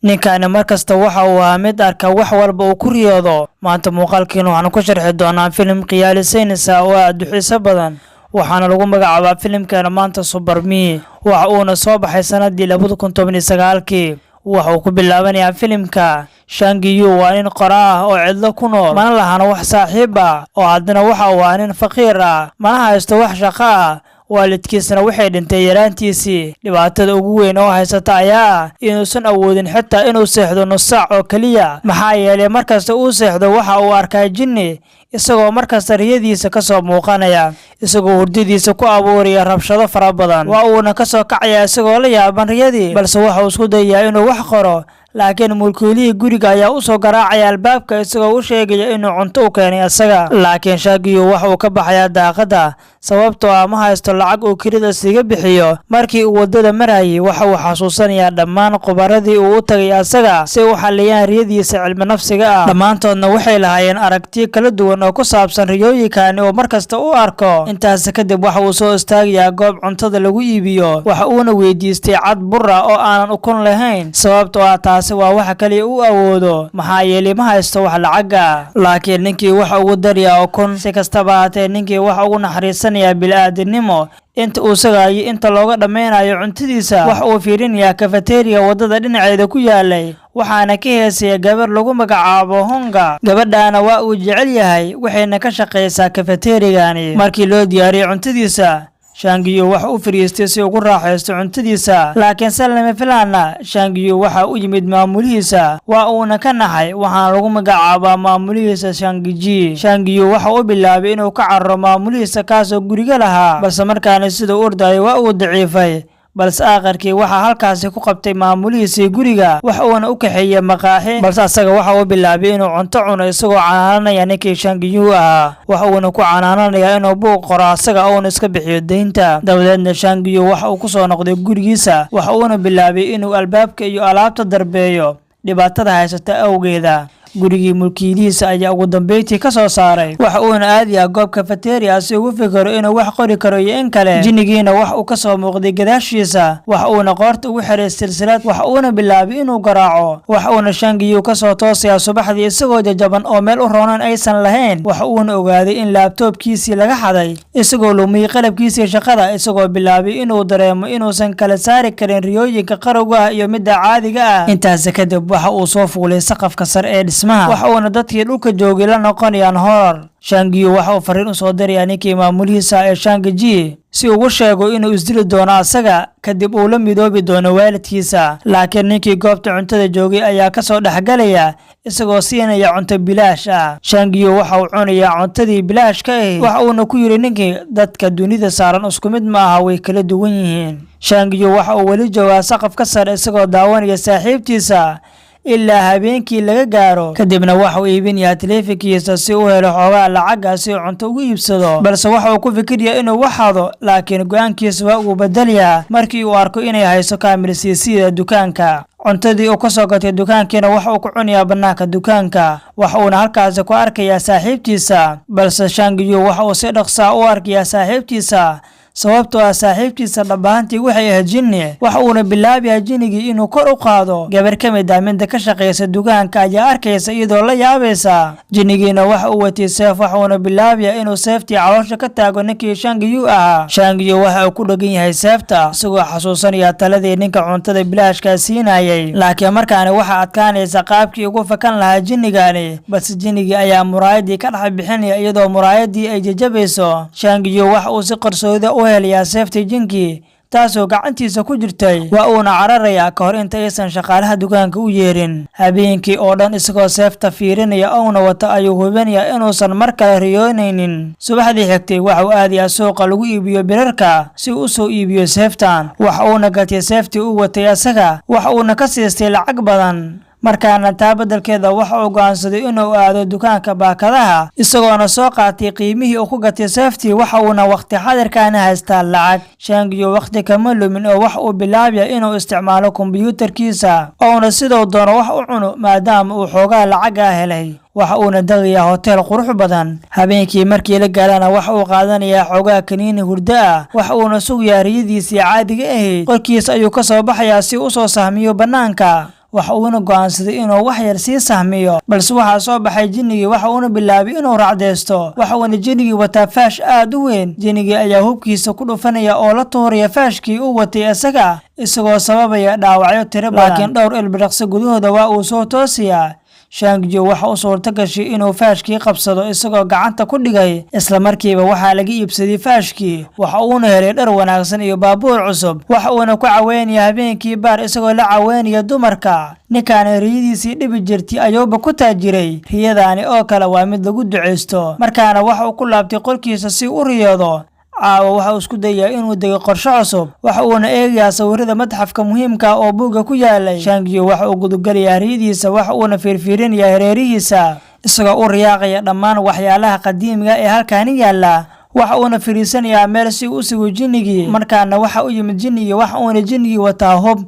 ninkan markasta waxa uu ahaa mid arka wax walba uu ku riyoodo. maanta muuqaalkiina waxaan ku sharxi doonaa filim qiyaali saynaysa oo aad u xiiso badan, waxaana lagu magacaabaa filimkeena maanta Super Me. waxa uuna soo baxay sanadii 2019. waxa uu ku bilaabanayaa filimka Shang Yu waa nin qoraa oo cidlo ku nool, mana lahana wax saaxiib ah, oo haddana waxa uu ahaa nin faqiir ah, mana haysto wax shaqo ah. waalidkiisana waxay dhintay yaraantiisii. dhibaatada ugu weyn oo haysata ayaa ah inuusan awoodin xitaa inuu seexdo nus saac oo kaliya, maxaa yeelay markasta uu seexdo waxa uu arkaa jinni isagoo markasta riyadiisa ka soo muuqanaya, isagoo hurdadiisa ku abuuraya rabshado fara badan. waa uuna ka soo kacaya isagoo la yaaban riyadii, balse waxa uu isku dayaa inuu wax qoro, laakiin mulkiilihii guriga ayaa u soo garaacaya albaabka isagoo u sheegaya inuu cunto u keenay isaga. laakiin Shang Yu waxa uu ka baxayaa daaqada sababtoo ah ma haysto lacag uu kirida siiga bixiyo. markii uu wadada marayay waxa uu xasuusanayaa dhammaan khubaradii uu u tagay asaga si u xaliyaan riyadiisa cilmi nafsiga ah. dhammaantoodna waxay lahaayeen aragtiyo kala duwan oo ku saabsan riyooyinkani oo markasta u arko. intaas kadib waxa uu soo istaagayaa goob cuntada lagu iibiyo, waxa uuna weydiistay cad burra oo aanan ukun lahayn, sababtoo ah taasi waa waxa kaliya uu awoodo, maxaa yeelay ma haysto wax lacag ah. laakiin ninkii waxa ugu darayaa ukun. si kastaba haatee ninkii waxa ugu naxariisanayaa bilaadanimo inta uu sugayay inta looga dhammaynayo cuntadiisa. waxa uu fiirinayaa kafeteriga wadada dhinaceeda ku yaalay, waxaana ka heesaya gabar lagu magacaabo Honga. gabadhaana waa uu jecel yahay, waxayna ka shaqaysaa kafeterigani. markii loo diyaariyay cuntadiisa, Shang Yu waxa uu fariistay si uu ku raaxaysto cuntadiisa, laakiin lama filaana Shang Yu waxa uu yimid maamulihiisa. waa uuna ka naxay, waxaana lagu magacaabaa maamulihiisa Shang Ji. Shang Yu waxa uu bilaabay inuu ka cararo maamulihiisa kaasoo guriga lahaa, balse markaana sida uu ordayay waa uu daciifay. balse aakhirkii waxaa halkaasi ku qabtay maamulihiisii guriga, wax uuna u kaxeeyay maqaaxi, balse asaga waxa uu bilaabay inuu cunto cuno isagoo canaananaya ninkii Shang Yu ahaa. waxa uuna ku canaananayaa inuu buuq qoro asaga uuna iska bixiyo deynta. dabadeedna Shang Yu waxa uu ku soo noqday gurigiisa, waxa uuna bilaabay inuu albaabka iyo alaabta darbeeyo dhibaatada haysata awgeeda. gurigii mulkiilihiisa ayaa ugu dambeyntii ka soo saaray, waxa uuna aadayaa goob kafeteria si ugu fikiro inuu wax qori karo iyo in kale. jinnigiina wax uu ka soo muuqday gadaashiisa, waxa uuna qoorta ugu xiray silsilad, waxa uuna bilaabay inuu garaaco. waxa uuna Shang Yu ka soo toosayaa subaxdii isagoo jajaban oo meel u roonan aysan lahayn. waxa uuna ogaaday in laabtoobkiisii laga xaday, isagoo lumiyay qalabkiisii shaqada, isagoo bilaabay inuu dareemo inuusan kala saari karin riyooyinka qarowga ah iyo midda caadiga ah. intaas kadib waxa uu soo fuulay saqafka sare ee waxa uuna dadkii dhulka joogay la noqonayaan horror. Shang Yu waxa uu fariin u soo dirayaa ninkii maamulihiisa ee Shang Ji si ugu sheego inuu isdili doono asaga, kadib uu la midoobi doono waalidkiisa. laakiin ninkii goobta cuntada joogay ayaa ka soo dhexgalaya isagoo siinaya cunto bilaash ah. Shang Yu waxa uu cunayaa cuntadii bilaashka ahayd, waxa uuna ku yiri ninkii, dadka dunida saaran isku mid ma aha, way kala duwan yihiin. Shang Yu waxa uu weli joogaa saqafka sare isagoo daawanaya saaxiibtiisa ilaa habeenkii laga gaaro. kadibna waxa uu iibinayaa taleefankiisa si uu helo xoogaa lacag si uu cunto ugu iibsado, balse waxa uu ku fikirayaa inuu wax hado, laakiin go'aankiisa waa uu bedelayaa markii uu arko inay hayso kaamirsiisida dukaanka. cuntadii uu ka soo gatay dukaankiina waxa uu ku cunayaa bannaanka dukaanka, waxa uuna halkaasi ku arkayaa saaxiibtiisa. balse Shang Yu waxa uu si dhaqsaa u arkayaa saaxiibtiisa, sababtoo ah saaxiibtiisa dhabaantii waxay ahayd jinni. waxa uuna bilaabayaa jinnigii inuu kor u qaado. gabar ka mid ah midda ka shaqaysa dukaanka ayaa arkaysa iyadoo la yaabaysa. jinnigiina waxa uu watay seef, waxa uuna bilaabayaa inuu seeftii caloosha ka taago ninkii Shang Yu ahaa. Shang Yu waxa uu ku dhagan yahay seefta isagoo xasuusanaya taladii ninka cuntada bilaashka siinayay, laakiin markaani waxa adkaanaysa qaabkii ugu fakan lahaa jinnigani. balse jinnigii ayaa muraayadii ka dhex bixinaya iyadoo muraayadii ay jajabayso. Shang Yu waxa uu si qarsoodi u helayaa seeftii jinkii taasoo gacantiisa ku jirtay, waa uuna cararayaa ka hor inta aysan shaqaalaha dukaanka u yeerin. habeenkii oo dhan isagoo seefta fiirinaya ouna wata ayuu hubinayaa inuusan mar kale riyoonaynin. subaxdii xigtay waxa uu aadayaa suuqa lagu iibiyo birarka si uu u soo iibiyo seeftan. waxa uuna gatay seeftii uu watay asaga, waxa uuna ka siistay lacag badan. markaana taa beddelkeeda waxa uu go'aansaday inuu aado dukaanka baakadaha, isagoona soo qaatay qiimihii uu ku gatay seeftii. waxa uuna waqti xadirkaana haystaa lacag. Shang Yu waqti kama lumin oo waxa uu bilaabaya inuu isticmaalo kombiyuutarkiisa oona sidoo doono wax u cuno maadaama uu xoogaa lacag ah helay. waxa uuna dagayaa hotel qurux badan. habeenkii markii la gaarana waxa uu qaadanayaa xoogaa kaniini hurdo ah, waxa uuna sugayaa riyadiisii caadiga ahayd. qolkiisa ayuu ka soo baxayaa si uu soo sahmiyo bannaanka. waxa uuna go'aansaday inuu wax yar sii sahmiyo balse waxaa soo baxay jinnigii waxa uuna bilaabay inuu racdeysto waxa uuna jinnigii wataa faash aad u weyn jinnigii ayaa hubkiisa ku dhufanaya oo la tuuraya faashkii uu watay isaga isagoo sababaya dhaawacyo tiro badan laakiin dhowr ilbiriqsi gudahooda waa uu soo toosiyaa Shang-Chi waxa uu suurto gashay inuu faashkii qabsado isagoo gacanta ku dhigay isla markiiba waxa laga iibsaday faashkii waxa uuna helay dhar wanaagsan iyo baabuur cusub waxa uuna ku caweynaya habeenkii baar isagoo la caweynaya dumarka ninkaan riyadiisii dhibi jirtay ayuuba ku taajiray riyadaani oo kale waa mid lagu duceysto markaana waxa uu ku laabtay qolkiisa si u riyoodo caawa waxa uu isku dayaa inuu dego qorshe cusub waxa uuna eegayaa sawirada madxafka muhiimka oo buugga ku yaalay Shang-Chi waxa uu gudugalayaa riyadiisa waxa uuna fiirfiirinayaa hareerihiisa isagoo u riyaaqaya dhammaan waxyaalaha qadiimiga ee halkaani yaala waxa uuna firiisanayaa meel si uu sugo jinnigii markaana waxa uu yimid jinnigii waxa uuna jinnigii wataa hub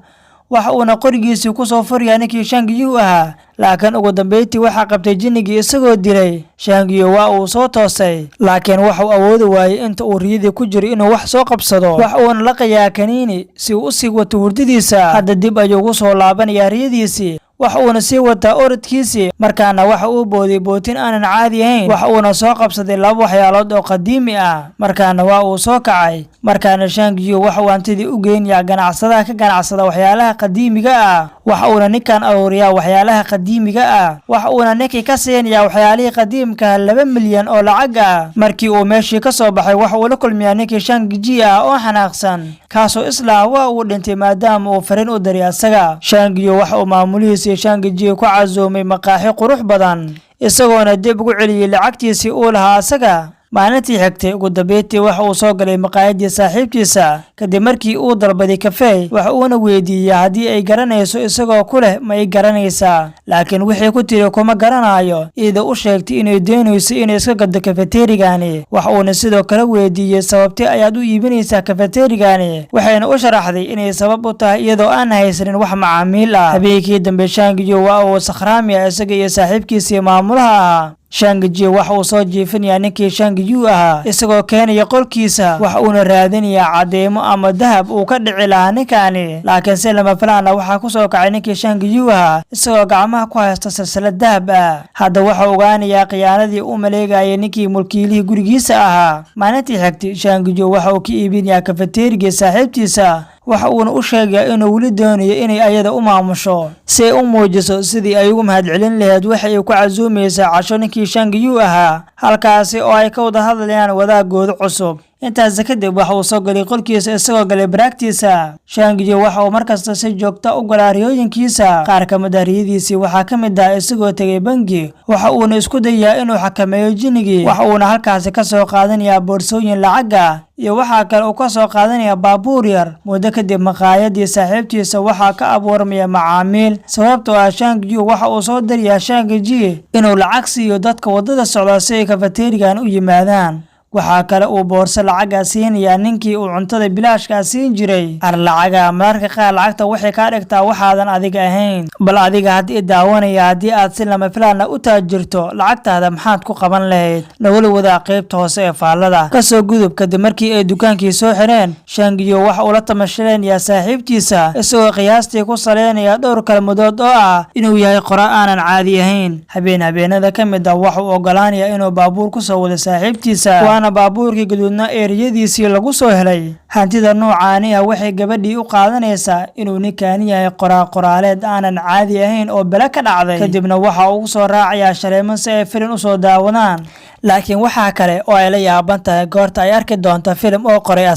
waxa uuna qorigiisii ku soo furaya ninkii Shang-Chi ahaa laakiin ugu dambeyntii waxa qabtay jinnigii isagoo dilay Shang-Chi waa uu soo toosay laakiin waxa uu awoodi waayay inta uu riyadii ku jiro inuu wax soo qabsado waxa uuna la qayaa kaniini si uu u sii wato hurdidiisa hadda dib ayuu ugu soo laabanayaa riyadiisii waxa uuna sii wataa orodkiisii markaana waxa uu booday bootin aanan caadi ahayn waxa uuna soo qabsaday laba waxyaalood oo qadiimi ah markaana waa uu soo kacay markaana Shang-Chi waxa uu hantidii u geynayaa ganacsadaha ka ganacsada waxyaalaha qadiimiga ah waxa uuna ninkan aruuriyaa waxyaalaha qadiimiga ah waxa uuna ninkii ka siinayaa waxyaalihii qadiimka 2 milyan oo lacag ah markii uu meeshii ka soo baxay waxa uu la kulmiyaa ninkii Shang-Chi ah oo xanaaqsan kaasoo isla waa uu dhintay maadaama uu fariin u diray asaga Shang-Chi waxa uu maamulihiisa Shang-Chi ku cazoomay maqaaxi qurux badan isagoona dib ugu celiyay lacagtiisii uu lahaa asaga maalintii xigtay ugu dambeyntii waxa uu soo galay maqaayadii saaxiibtiisa kadib markii uu dalbaday kafee waxa uuna weydiiyay haddii ay garanayso isagoo ku leh ma ay garanaysaa laakiin wixii ku tiri kuma garanayo iyadoo u sheegtay inay doonayso inay iska gado kafeterigani waxa uuna sidoo kale weydiiyay sababtee ayaad u iibinaysaa kafeterigani waxayna u sharaxday inay sabab u tahay iyadoo aan haysanin wax macaamiil ah habeenkii dambe Shang-Chi waa uu sakhraamaya isaga iyo saaxiibkiisii maamulaha ahaa Shang-Chi waxa uu soo jiifinayaa ninkii Shang-Chi ahaa isagoo keenaya qolkiisa waxa uuna raadinayaa cadeemo ama dahab uu ka dhici lahaa ninkaani laakiin si lama filaan ah waxa ku soo kacay ninkii Shang-Chi ahaa isagoo gacmaha ku haysta silsilad dahab ah hadda waxa uu ogaanayaa khiyaanadii uu maleegayay ninkii mulkiilihii gurigiisa ahaa maalintii xigtay Shang-Chi waxa uu ka iibinayaa kafeterigii saaxiibtiisa waxa uuna u sheegay inuu wali doonayo inay ayada u maamusho si ay u muujiso sidii ay ugu mahadcelin lahayd waxa ay ku casuumaysaa casho ninkii Shang-Chi ahaa halkaasi oo ay ka wada hadlayaan wadaagooda cusub intaas kadib waxa uu soo galay qolkiisa isagoo galay baraagtiisa Shang-Chi waxa uu markasta si joogto u galaa riyooyinkiisa qaar ka mid ah riyadiisii waxaa ka mid ah isagoo tagay bangi waxa uuna isku dayaa inuu xakameeyo jinnigii waxa uuna halkaasi ka soo qaadanayaa boorsooyin lacag ah iyo waxa kale uu ka soo qaadanaya baabuur yar muddo kadib maqaayadii saaxiibtiisa waxa ka abuurmaya macaamiil sababtoo ah Shang-Chi waxa uu soo dariyaa Shang-Chi inuu lacag siiyo dadka wadada socda si ay kafeterigan u yimaadaan waxa kale uu boorso lacag siinaya ninkii uu cuntada bilaashka siin jiray lacaga mararka qaar lacagta waxay ka dhigtaa waxaadan adiga ahayn bal adiga haddii daawanaya haddii aad si lama filaan u taajirto lacagtaada maxaad ku qaban lahayd nagula wada qaybta hoose ee faallada ka soo gudub kadib markii ay dukaankii soo xireen Shang-Chi waxa uu la tamashalaynayaa saaxiibtiisa isagoo qiyaastii ku saleynaya dhowr kalmadood oo ah inuu yahay qora aanan caadi ahayn habeenada ka mid ah waxa uu ogolaanayaa inuu baabuur ku soo wado saaxiibtiisa baabuurkii gaduudna ee riyadiisii lagu soo helay hantida noocaani ah waxay gabadhii u qaadanaysaa inuu ninkaan yahay qoraaleed aanan caadi ahayn oo bala ka dhacday kadibna waxa uu soo raacayaa shaleemo si ay filim u soo daawadaan laakiin waxa kale oo ay la yaaban tahay goorta ay arki doonto filim oo qoray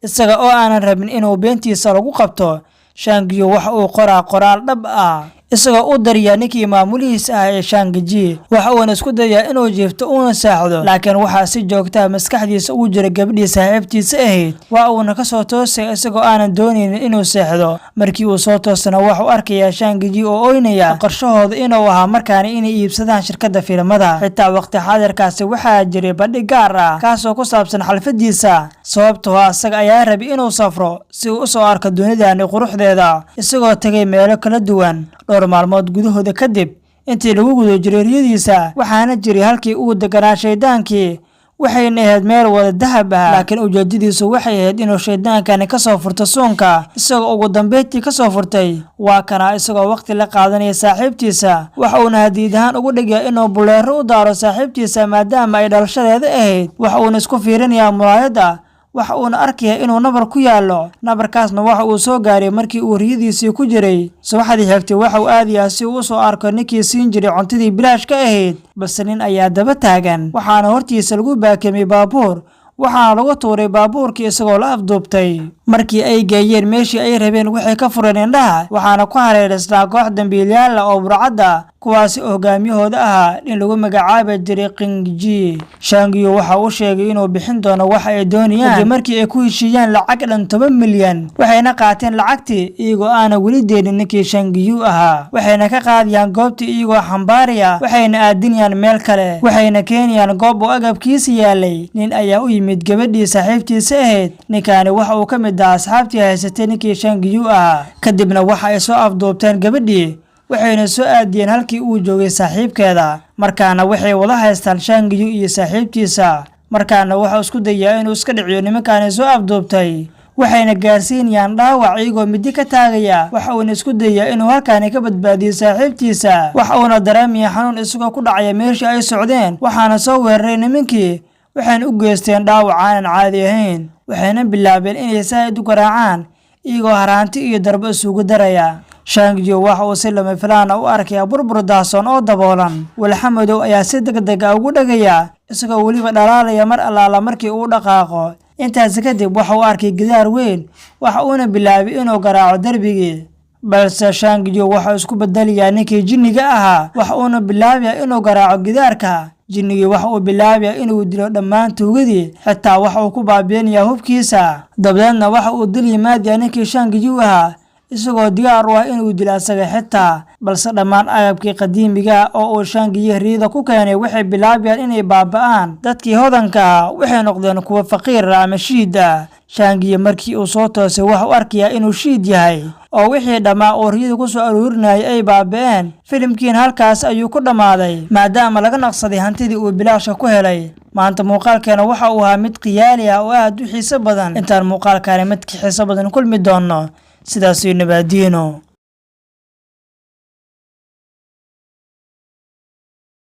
isaga oo aanan rabin inuu beentiisa lagu qabto Shang-Chi waxa uu qoraal dhab ah isagoo u dariya ninkii maamulihiisa ah ee Shang-Chi waxa uu isku dayaa inuu jiifto una saaxdo laakiin waxa si joogto ah maskaxdiisa ugu jira gabadhii saaxiibtiisa ahayd waa uu ka soo toosay isagoo aanan doonaynin inuu seexdo markii uu soo toosana waxa uu arkayaa Shang-Chi oo oynaya qorshahooda inuu ahaa markaana inay iibsadaan shirkadda filimada xitaa waqti xaadirkaasi waxaa jiray bandhig gaar ah kaasoo ku saabsan xalfadiisa sababtoo ah isaga ayaa rabay inuu safro si uu u soo arko dunidani quruxdeeda isagoo tagay meelo kala duwan dhowr maalmood gudahooda kadib intii lagu gudo jiray riyadiisa waxaana jiray halkii uu deganaa shaydaankii waxayna ahayd meel wada dahab ah, laakiin ujeedadiisu waxay ahayd inuu shaydaankani ka soo furto suunka, isagoo ugu dambeyntii ka soo furtay. Waa kana isagoo waqti la qaadanaya saaxiibtiisa, waxa uuna hadiid ahaan ugu dhigay inuu buleero u daaro saaxiibtiisa maadaama ay dhalashadeeda ahayd. Waxa uuna isku fiirinayaa muraayadda, waxa uuna arkaya inuu nabar ku yaallo. Nabarkaasna waxa uu soo gaaray markii uu riyadiisii ku jiray. Subaxdii xigtay waxa uu aadayaa si uu u soo arko ninkii siin jiray cuntadii bilaashka ahayd, balse nin ayaa daba taagan, waxaana hortiisa lagu baakimay baabuur, waxaana lagu tuuray baabuurkii isagoo la afduubtay. Markii ay geeyeen meeshii ay rabeen waxay ka fureen indhaha, waxaana ku hareeraysnaa koox dambiilayaal ah oo burcad ah, kuwaasi oo hogaamiyahooda ahaa nin lagu magacaabi jiray Qingji. Shangiyu waxa uu sheegay inuu bixin doono waxa ay doonayaan kadib markii ay ku heshiiyeen lacag dhan 10 milyan, waxayna qaateen lacagtii iyagoo aana weli deenin ninkii Shangiyu ahaa. Waxayna ka qaadayaan goobtii iyagoo xambaaraya, waxayna aadinayaan meel kale, waxayna keenayaan goob oo agabkiisa yaalay. Nin ayaa u yimid gabadhii saaxiibtiisa ahayd. Ninkani waxa uu ka mid ahaa asxaabtii haysatay ninkii Shangiyu ahaa. Kadibna waxa ay soo afduubteen gabadhii, waxayna soo aadiyeen halkii uu joogay saaxiibkeeda. Markaana waxay wada haystaan Shangiyu iyo saaxiibtiisa. Markaana waxa isku dayaa inuu iska dhiciyo nimankaani soo afduubtay, waxayna gaarsiinayaan dhaawac iyagoo midi ka taagaya. Waxa uuna isku dayaa inuu halkaani ka badbaadiyo saaxiibtiisa. Waxa uuna dareemaya xanuun isagoo ku dhacaya meeshii ay socdeen, waxaana soo weeraray nimankii, waxayna u geysteen dhaawac aan caadi ahayn. Waxayna bilaabeen inay saa'id u garaacaan iyagoo haraanti iyo darbo isugu daraya. Shangiyu waxa uu si lama filaan ah u arkaya burbur daahsoon oo daboolan. Walxa madow ayaa si degdeg ah ugu dhagaya, isagoo weliba dhalaalaya mar allaala markii uu dhaqaaqo. Intaas kadib waxa uu arkay gidaar weyn, waxa uuna bilaabay inuu garaaco darbigii. balse Shangiyu waxa isku bedelayaa ninkii jinniga ahaa, waxa uuna bilaabayaa inuu garaaco gidaarka. Jinnigii waxa uu bilaabayaa inuu dilo dhammaan tuugadii, xitaa waxa uu ku baabi'inayaa hubkiisa. Dabadeedna waxa uu dil yimaadayaa ninkii Shangiyu ahaa, isagoo diyaar u ah inuu dilo asaga xitaa. Balse dhammaan agabkii qadiimiga oo uu Shangiyu riyada ku keenay waxay bilaabayaan inay baaba'aan. Dadkii hodanka ah waxay noqdeen kuwa faqiir ama shiid ah. Shangiyu markii uu soo toosay waxa uu arkayaa inuu shiid yahay, oo wixii dhammaa oo riyada ku soo aruurinayay ay baaba'een. Filimkiina halkaas ayuu ku dhammaaday, maadaama laga naqsaday hantidii uu bilaashka ku helay. maanta muuqaalkeena waxa uu ahaa mid qiyaali ah oo aad u xiiso badan. intaan muuqaalkaani mid ka xiiso badan kulmi doono, sidaas iyo nabadiino.